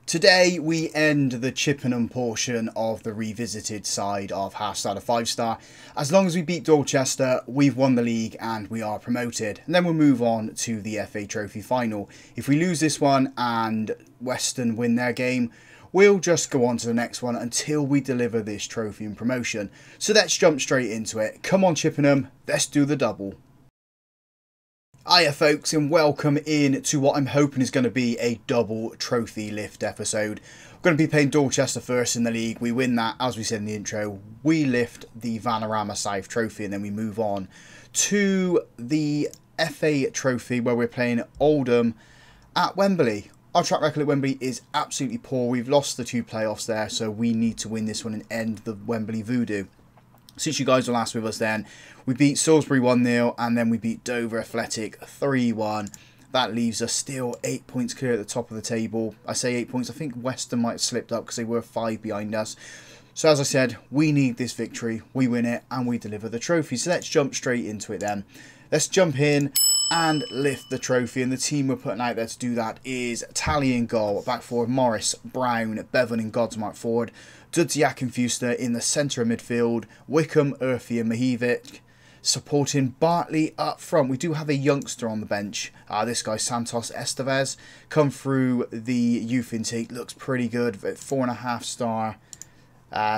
Today we end the Chippenham portion of the revisited side of half star to 5-star. As long as we beat Dorchester, we've won the league and we are promoted. And then we'll move on to the FA Trophy final. If we lose this one and Western win their game, we'll just go on to the next one until we deliver this trophy and promotion. So let's jump straight into it. Come on Chippenham, let's do the double. Hiya folks, and welcome in to what I'm hoping is going to be a double trophy lift episode. We're going to be playing Dorchester first in the league. We win that, as we said in the intro. We lift the Vanarama South trophy and then we move on to the FA trophy where we're playing Oldham at Wembley. Our track record at Wembley is absolutely poor. We've lost the 2 playoffs there, so we need to win this one and end the Wembley voodoo. Since you guys were last with us then, we beat Salisbury 1-0 and then we beat Dover Athletic 3-1. That leaves us still 8 points clear at the top of the table. I say 8 points, I think Western might have slipped up because they were 5 behind us. So as I said, we need this victory, we win it and we deliver the trophy. So let's jump straight into it then. Let's jump in and lift the trophy, and the team we're putting out there to do that is Tally in goal, back forward Morris, Brown, Bevan and Godsmark forward, Dudziak and Fuster in the centre of midfield, Wickham, Urfi and Mahivic supporting Bartley up front. We do have a youngster on the bench, this guy Santos Estevez, come through the youth intake, looks pretty good at 4.5 star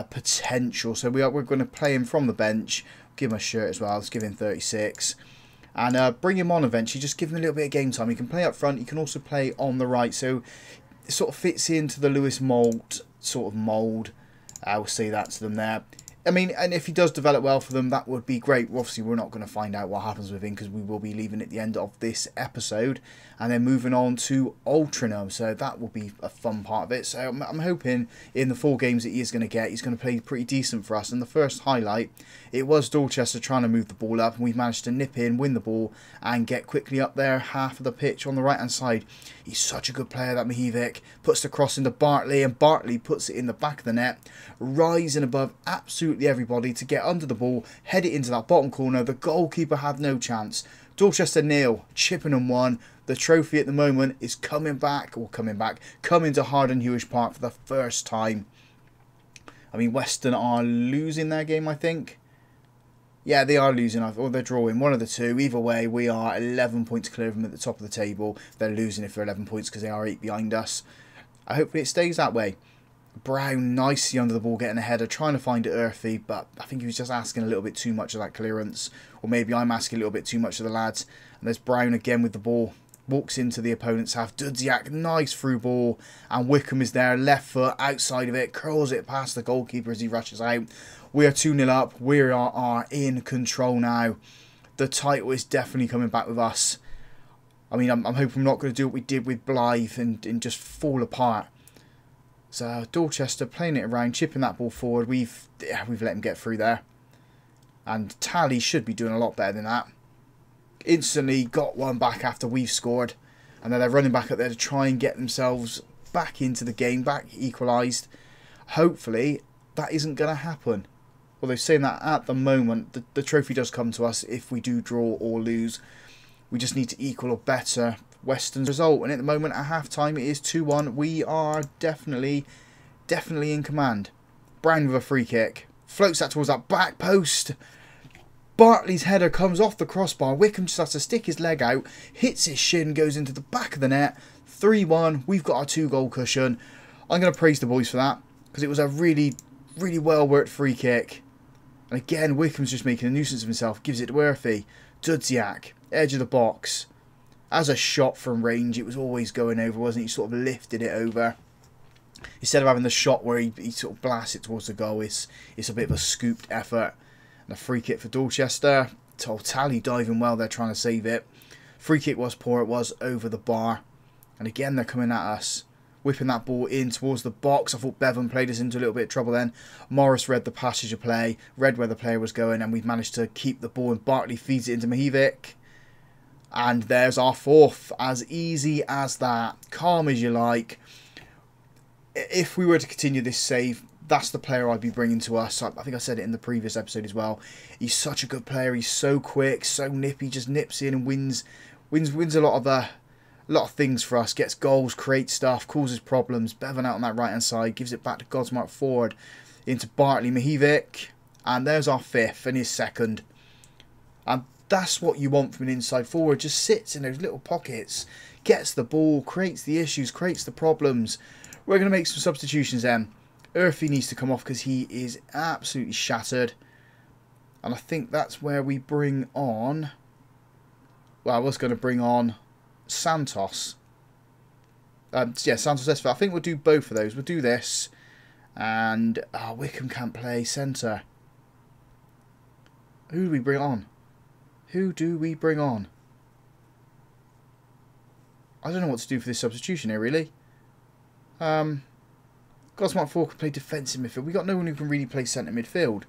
potential, so we're going to play him from the bench, give him a shirt as well, let's give him 36. And bring him on eventually, just give him a little bit of game time. He can play up front, he can also play on the right. So it sort of fits into the Lewis Mould sort of mould. I will say that to them there. I mean, and if he does develop well for them, that would be great. Obviously, we're not going to find out what happens with him because we will be leaving at the end of this episode. And then moving on to Altrincham. So that will be a fun part of it. So I'm hoping in the 4 games that he is going to get, he's going to play pretty decent for us. And the first highlight, it was Dorchester trying to move the ball up. And we've managed to nip in, win the ball, and get quickly up there, half of the pitch on the right-hand side. He's such a good player, that Mahivic. Puts the cross into Bartley, and Bartley puts it in the back of the net, rising above absolutely everybody to get under the ball, head it into that bottom corner. The goalkeeper had no chance. Dorchester 0, Chippenham 1. The trophy at the moment is coming to Harden Hewish Park for the first time. I mean, Western are losing their game, I think. Yeah, they are losing, or they're drawing, one of the two. Either way, we are 11 points clear of them at the top of the table. They're losing if they're 11 points because they are 8 behind us. Hopefully it stays that way. Brown nicely under the ball, getting a header, trying to find it Urfi, but I think he was just asking a little bit too much of that clearance. Or maybe I'm asking a little bit too much of the lads. And there's Brown again with the ball. Walks into the opponent's half. Dudziak, nice through ball. And Wickham is there, left foot, outside of it. Curls it past the goalkeeper as he rushes out. We are 2-0 up. We are in control now. The title is definitely coming back with us. I mean, I'm hoping we're not going to do what we did with Blythe and just fall apart. So Dorchester playing it around, chipping that ball forward. We've let him get through there. And Tally should be doing a lot better than that. Instantly got one back after we've scored. And then they're running back up there to try and get themselves back into the game, back equalised. Hopefully that isn't going to happen. Although saying that, at the moment, the trophy does come to us if we do draw or lose. We just need to equal or better Western's result. And at the moment, at half-time, it is 2-1. We are definitely in command. Brown with a free kick. Floats that towards that back post. Bartley's header comes off the crossbar. Wickham just has to stick his leg out. Hits his shin, goes into the back of the net. 3-1. We've got our 2-goal cushion. I'm going to praise the boys for that, because it was a really well-worked free kick. And again, Wickham's just making a nuisance of himself. Gives it to Urfi. Dudziak, edge of the box. As a shot from range, it was always going over, wasn't it? He sort of lifted it over. Instead of having the shot where he sort of blasts it towards the goal, it's a bit of a scooped effort. And a free kick for Dorchester. Tally diving well there, trying to save it. Free kick was poor, it was over the bar. And again, they're coming at us. Whipping that ball in towards the box. I thought Bevan played us into a little bit of trouble then. Morris read the passage of play, read where the player was going, and we've managed to keep the ball. And Bartley feeds it into Mahivic. And there's our 4th. As easy as that. Calm as you like. If we were to continue this save, that's the player I'd be bringing to us. I think I said it in the previous episode as well. He's such a good player. He's so quick, so nippy. Just nips in and wins a lot of A lot of things for us. Gets goals, creates stuff, causes problems. Bevan out on that right-hand side. Gives it back to Godsmark forward. Into Bartley Mahivic. And there's our 5th and his 2nd. And that's what you want from an inside forward. Just sits in those little pockets. Gets the ball. Creates the issues. Creates the problems. We're going to make some substitutions then. Urfi needs to come off because he is absolutely shattered. And I think that's where we bring on... Well, I was going to bring on Santos. Yeah, Santos Esfa. I think we'll do both of those. We'll do this. And Wickham can't play centre. Who do we bring on? Who do we bring on? I don't know what to do for this substitution here, really. Gosmark 4 can play defensive midfield. We got no one who can really play centre midfield.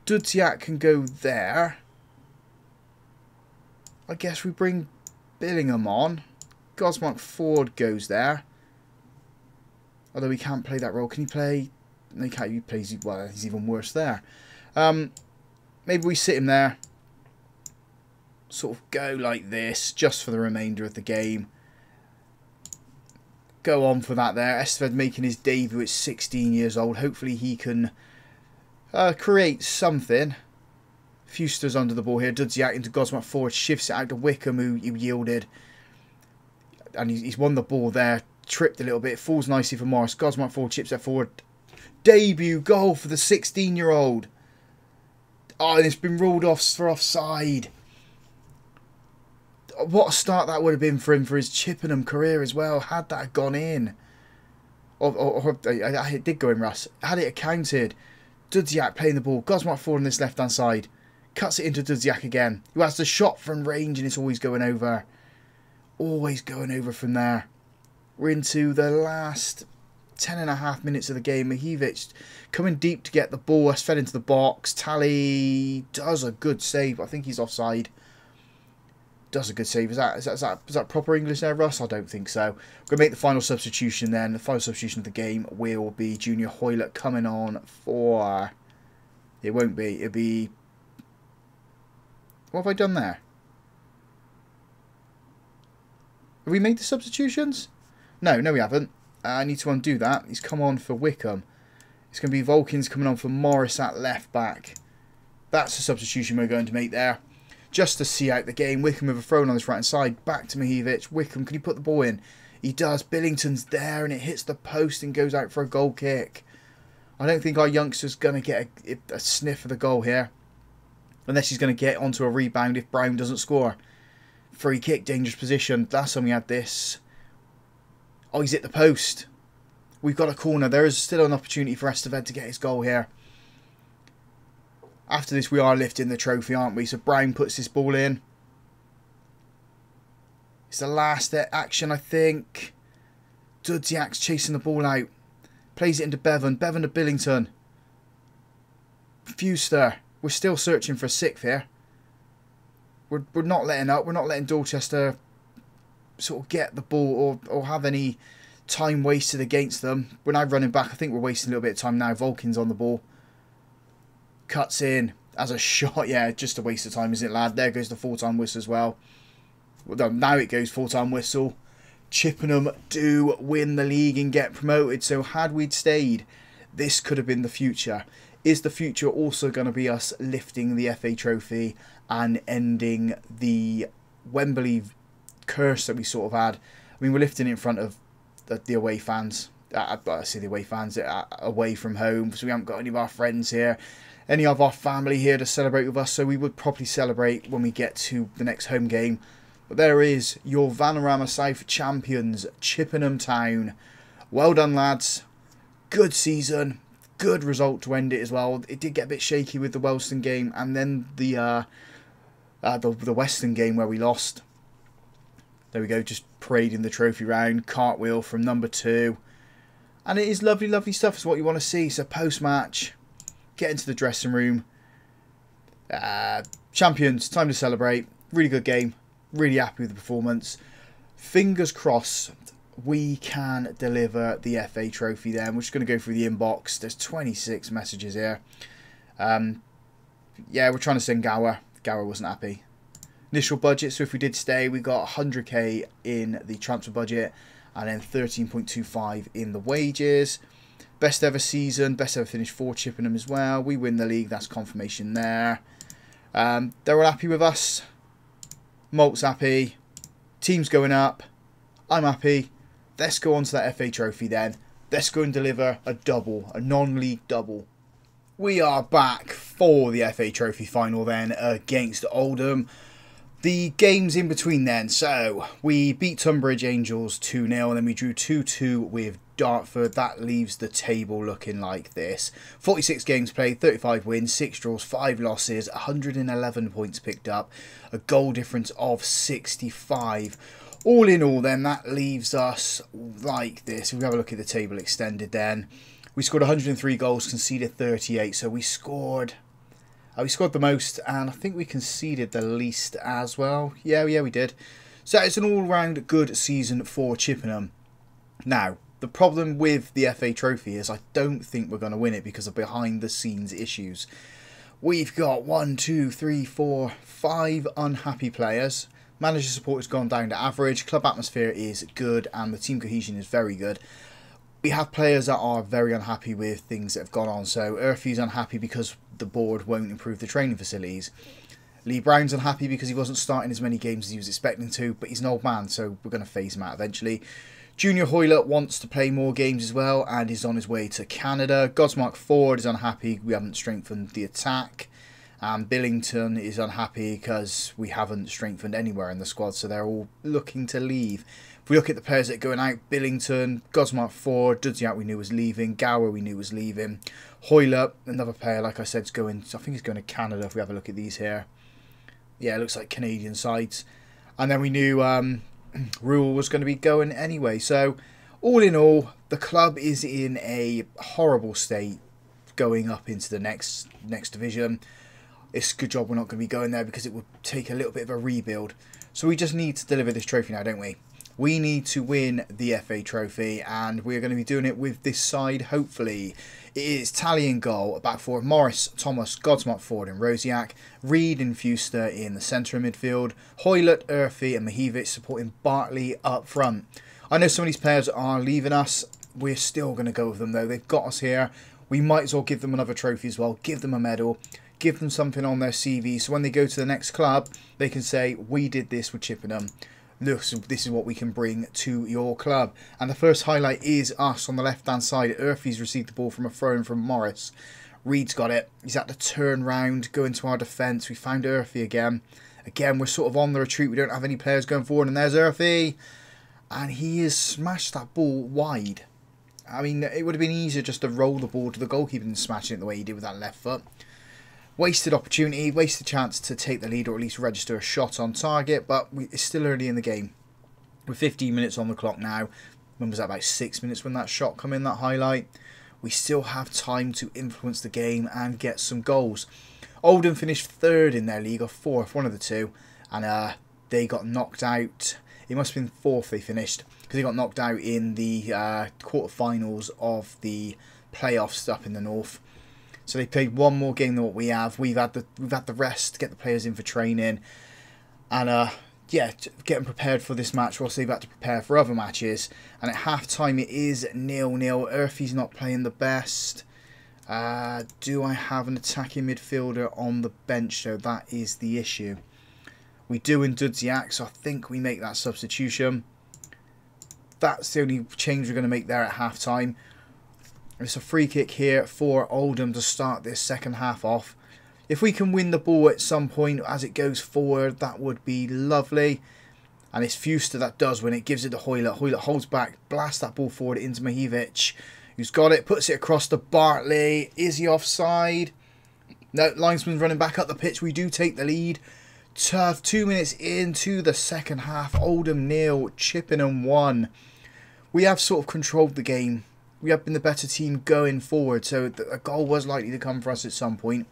Dudziak can go there. I guess we bring Billingham on. Gosmark Ford goes there. Although he can't play that role. Can he play? No, he can't. He plays, well, he's even worse there. Maybe we sit him there. Sort of go like this. Just for the remainder of the game. Go on for that there. Esteved making his debut at 16 years old. Hopefully he can create something. Fuster's under the ball here. Dudziak into Gosmark forward. Shifts it out to Wickham, who yielded. And he's won the ball there. Tripped a little bit. Falls nicely for Morris. Gosmark forward. Chips it forward. Debut goal for the 16-year-old. Oh, and it's been ruled off for offside. What a start that would have been for him for his Chippenham career as well. Had that gone in. Or it did go in, Russ. Had it accounted. Dudziak playing the ball. Gosmark forward on this left-hand side. Cuts it into Dudziak again. Who has the shot from range and it's always going over. Always going over from there. We're into the last 10.5 minutes of the game. Mahivic coming deep to get the ball. Has fed into the box. Tally does a good save. I think he's offside. Does a good save. Is that proper English there, Russ? I don't think so. We're going to make the final substitution then. The final substitution of the game will be Junior Hoylett coming on for... It won't be. It'll be... What have I done there? Have we made the substitutions? No, we haven't. I need to undo that. He's come on for Wickham. It's going to be Volkins coming on for Morris at left back. That's the substitution we're going to make there. Just to see out the game. Wickham with a throw on this right hand side. Back to Mahivic. Wickham, can he put the ball in? He does. Billington's there and it hits the post and goes out for a goal kick. I don't think our youngster's going to get a sniff of the goal here. Unless he's going to get onto a rebound if Brown doesn't score. Free kick, dangerous position. Last time we had this. Oh, he's hit the post. We've got a corner. There is still an opportunity for Esteved to get his goal here. After this, we are lifting the trophy, aren't we? So Brown puts this ball in. It's the last action, I think. Dudziak's chasing the ball out. Plays it into Bevan. Bevan to Billington. Fuster. We're still searching for a 6th here. We're not letting up. We're not letting Dorchester sort of get the ball or have any time wasted against them. We're now running back. I think we're wasting a little bit of time now. Volkin's on the ball. Cuts in as a shot. Yeah, just a waste of time, isn't it, lad? There goes the full-time whistle as well. Now it goes full-time whistle. Chippenham do win the league and get promoted. So had we stayed, this could have been the future. Is the future also going to be us lifting the FA Trophy and ending the Wembley curse that we sort of had? I mean, we're lifting it in front of the away fans. I say the away fans, away from home. So we haven't got any of our friends here, any of our family here to celebrate with us. So we would probably celebrate when we get to the next home game. But there is your Vanarama South champions, Chippenham Town. Well done, lads. Good season. Good result to end it as well. It did get a bit shaky with the Wellston game and then the Western game where we lost. There we go, just parading the trophy round. Cartwheel from number 2. And it is lovely, lovely stuff. It's what you want to see. So post-match, get into the dressing room. Champions, time to celebrate. Really good game. Really happy with the performance. Fingers crossed we can deliver the FA Trophy there. We're just going to go through the inbox. There's 26 messages here. Yeah, we're trying to send Gower. Gower wasn't happy. Initial budget, so if we did stay, we got 100k in the transfer budget and then 13.25 in the wages. Best ever season, best ever finish for Chippenham as well. We win the league, that's confirmation there. They're all happy with us. Malt's happy. Team's going up. I'm happy. Let's go on to that FA Trophy then. Let's go and deliver a double, a non-league double. We are back for the FA Trophy final then against Oldham. The games in between then, so we beat Tunbridge Angels 2-0 and then we drew 2-2 with Dartford. That leaves the table looking like this. 46 games played, 35 wins, 6 draws, 5 losses, 111 points picked up, a goal difference of 65. All in all then, that leaves us like this. If we have a look at the table extended then, we scored 103 goals, conceded 38, so we scored the most, and I think we conceded the least as well. Yeah, we did. So it's an all-round good season for Chippenham. Now, the problem with the FA Trophy is I don't think we're going to win it because of behind-the-scenes issues. We've got 1, 2, 3, 4, 5 unhappy players. Manager support has gone down to average. Club atmosphere is good, and the team cohesion is very good. We have players that are very unhappy with things that have gone on. So Urfi's unhappy because the board won't improve the training facilities. Lee Brown's unhappy because he wasn't starting as many games as he was expecting to, but he's an old man, so we're going to phase him out eventually. Junior Hoylett wants to play more games as well and is on his way to Canada. Godsmark Ford is unhappy we haven't strengthened the attack. Billington is unhappy because we haven't strengthened anywhere in the squad, so they're all looking to leave. If we look at the players that are going out, Billington, Godsmark Ford, Dudziak we knew was leaving, Gower we knew was leaving, Hoylett, another player, like I said, is going, I think he's going to Canada if we have a look at these here. Yeah, it looks like Canadian sides. And then we knew Rule was going to be going anyway. So, all in all, the club is in a horrible state going up into the next division. It's a good job we're not going to be going there because it would take a little bit of a rebuild. So we just need to deliver this trophy now, don't we? We need to win the FA Trophy, and we're going to be doing it with this side, hopefully. It is Tally in goal, back four, Morris, Thomas, Godsmark Ford and Rosiak, Reed and Fuster in the centre of midfield, Hoylett, Urfi and Mahievich supporting Bartley up front. I know some of these players are leaving us. We're still going to go with them though. They've got us here. We might as well give them another trophy as well, give them a medal, give them something on their CV, so when they go to the next club, they can say, we did this with Chippenham. Look, so this is what we can bring to your club. And the first highlight is us on the left-hand side. Urfi's received the ball from a throw-in from Morris. Reed's got it. He's had to turn round, go into our defence. We found Urfi again. Again, we're sort of on the retreat. We don't have any players going forward. And there's Urfi. And he has smashed that ball wide. I mean, it would have been easier just to roll the ball to the goalkeeper than smashing it the way he did with that left foot. Wasted opportunity, wasted chance to take the lead or at least register a shot on target, but it's still early in the game. We're 15 minutes on the clock now. When was that, about 6 minutes when that shot come in, that highlight? We still have time to influence the game and get some goals. Oldham finished third in their league, or fourth, one of the two, and they got knocked out. It must have been fourth they finished, because they got knocked out in the quarterfinals of the playoffs up in the north. So they played one more game than what we have. We've had the rest to get the players in for training, and yeah, getting prepared for this match whilst they've had to prepare for other matches. And at half time it is 0-0. Urfi's not playing the best. Do I have an attacking midfielder on the bench though? That is the issue. We do in Dudziak, so I think we make that substitution. That's the only change we're going to make there at half time. It's a free kick here for Oldham to start this second half off. If we can win the ball at some point as it goes forward, that would be lovely. And it's Fuster that does win it, gives it to Hoylett. Hoylett holds back, blasts that ball forward into Mahievich, who's got it, puts it across to Bartley. Is he offside? No, linesman's running back up the pitch. We do take the lead. Tough. 2 minutes into the second half. Oldham 0, Chippenham 1. We have sort of controlled the game. We have been the better team going forward, so a goal was likely to come for us at some point.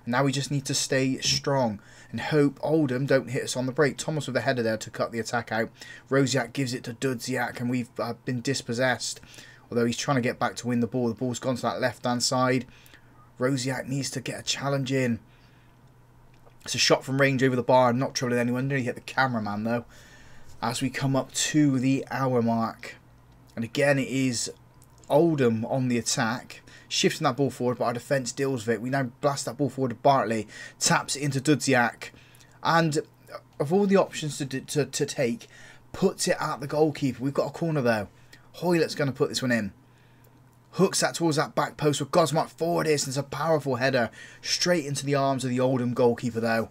Now we just need to stay strong and hope Oldham don't hit us on the break. Thomas with a header there to cut the attack out. Rosiak gives it to Dudziak, and we've been dispossessed. Although he's trying to get back to win the ball. The ball's gone to that left-hand side. Rosiak needs to get a challenge in. It's a shot from range over the bar, not troubling anyone. Nearly hit the cameraman though. As we come up to the hour mark. And again, it is Oldham on the attack. Shifting that ball forward, but our defence deals with it. We now blast that ball forward to Bartley. Taps it into Dudziak. And of all the options to take, puts it at the goalkeeper. We've got a corner though. Hoylett's going to put this one in. Hooks that towards that back post with Gosmark forward is. It's a powerful header. Straight into the arms of the Oldham goalkeeper though.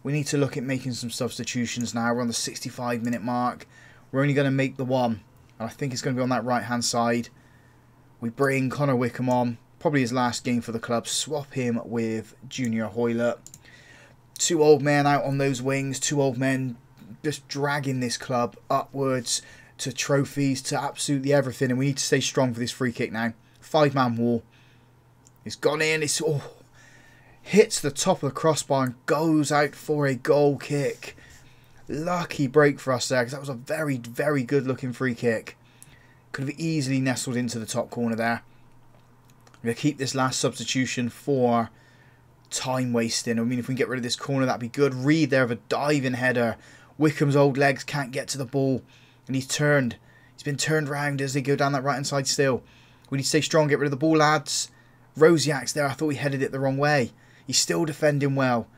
We need to look at making some substitutions now. We're on the 65-minute mark. We're only going to make the one. And I think it's going to be on that right-hand side. We bring Connor Wickham on. Probably his last game for the club. Swap him with Junior Hoylett. Two old men out on those wings. Two old men just dragging this club upwards to trophies, to absolutely everything. And we need to stay strong for this free kick now. 5-man wall. It's gone in. It's hits the top of the crossbar and goes out for a goal kick. Lucky break for us there, because that was a very, very good looking free kick. Could have easily nestled into the top corner there. I'm going to keep this last substitution for time wasting. I mean, if we can get rid of this corner, that'd be good. Reed there of a diving header. Wickham's old legs can't get to the ball. And he's turned. He's been turned round as they go down that right hand side still. We need to stay strong, get rid of the ball, lads. Rosiak's there. I thought we headed it the wrong way. He's still defending well.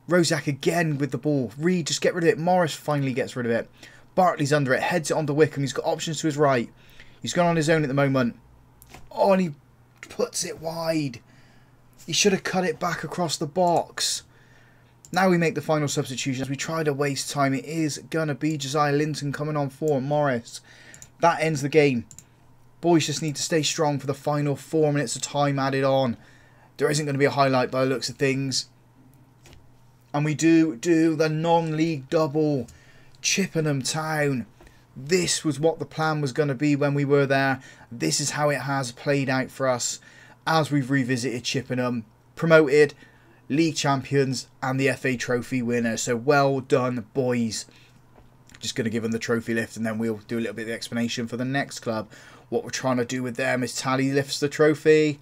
Rosiak again with the ball. Reed, just get rid of it. Morris finally gets rid of it. Bartley's under it. Heads it onto Wickham. He's got options to his right. He's gone on his own at the moment. Oh, and he puts it wide. He should have cut it back across the box. Now we make the final substitution. As we try to waste time, it is going to be Josiah Linton coming on for Morris. That ends the game. Boys just need to stay strong for the final 4 minutes of time added on. There isn't going to be a highlight by the looks of things. And we do the non-league double. Chippenham Town. This was what the plan was going to be when we were there. This is how it has played out for us as we've revisited Chippenham. Promoted, league champions and the FA Trophy winner. So well done, boys. Just going to give them the trophy lift and then we'll do a little bit of the explanation for the next club. What we're trying to do with them is Tally lifts the trophy.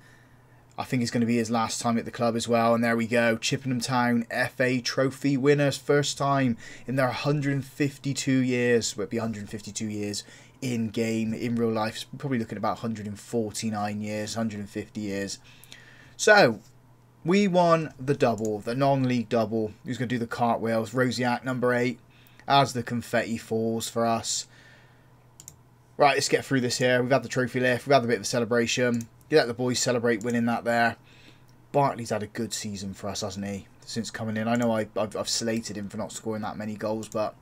I think it's going to be his last time at the club as well. And there we go. Chippenham Town FA Trophy winners. First time in their 152 years. Well, it'd be 152 years in game. In real life, it's probably looking at about 149 years, 150 years. So, we won the double, the non-league double. Who's going to do the cartwheels? Rosiak, number 8. As the confetti falls for us. Right, let's get through this here. We've had the trophy lift. We've had a bit of a celebration. You let the boys celebrate winning that there. Bartley's had a good season for us, hasn't he? Since coming in. I know I've slated him for not scoring that many goals, but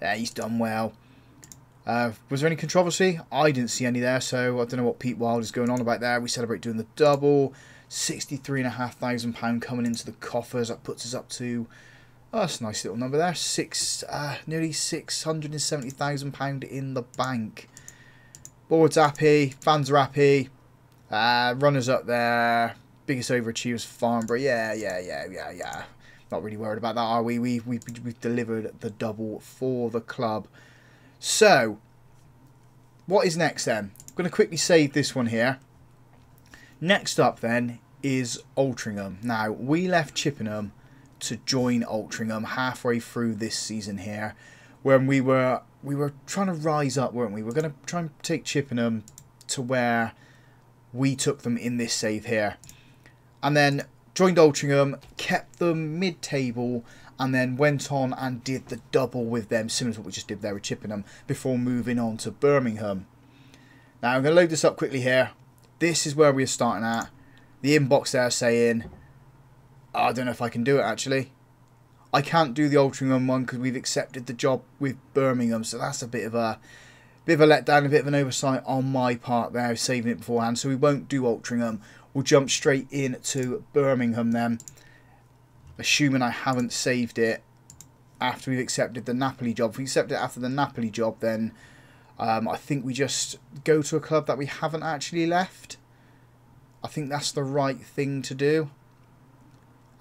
yeah, he's done well. Was there any controversy? I didn't see any there, so I don't know what Pete Wild is going on about there. We celebrate doing the double. £63,500 coming into the coffers. That puts us up to... Oh, that's a nice little number there. Nearly £670,000 in the bank. Board's happy. Fans are happy. Runners up there. Biggest overachievers, Farnborough. Yeah. Not really worried about that, are we? We've delivered the double for the club. So, what is next then? I'm going to quickly save this one here. Next up then is Altrincham. Now, we left Chippenham to join Altrincham halfway through this season here, when we were trying to rise up, weren't we? We're going to try and take Chippenham to where we took them in this save here, and then joined Altrincham, kept them mid-table, and then went on and did the double with them, similar to what we just did there with Chippenham, before moving on to Birmingham. Now I'm going to load this up quickly here. This is where we're starting at. The inbox there saying, I don't know if I can do it actually. I can't do the Altrincham one because we've accepted the job with Birmingham, so that's a bit of a letdown, a bit of an oversight on my part there, saving it beforehand. So we won't do Altrincham. We'll jump straight into Birmingham then, assuming I haven't saved it after we've accepted the Napoli job. If we accept it after the Napoli job, then I think we just go to a club that we haven't actually left. I think that's the right thing to do.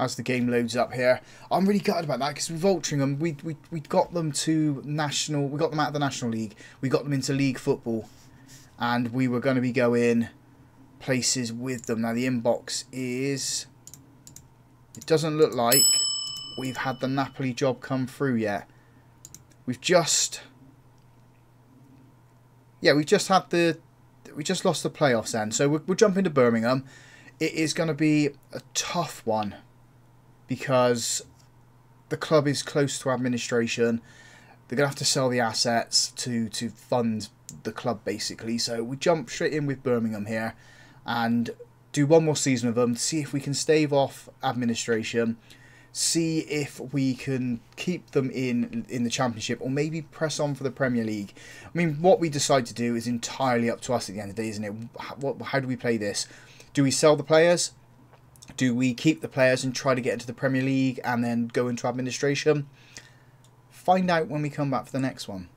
As the game loads up here, I'm really gutted about that because with Altrincham, we got them to national. We got them out of the National League. We got them into league football, and we were going to be going places with them. Now the inbox is. It doesn't look like we've had the Napoli job come through yet. We've just... Yeah, we just lost the playoffs then. So we'll jump into Birmingham. It is going to be a tough one because the club is close to administration. They're going to have to sell the assets to fund the club, basically. So we jump straight in with Birmingham here and do one more season with them, see if we can stave off administration, see if we can keep them in the Championship, or maybe press on for the Premier League. I mean, what we decide to do is entirely up to us at the end of the day, isn't it? How do we play this? Do we sell the players? Do we keep the players and try to get into the Premier League and then go into administration? Find out when we come back for the next one.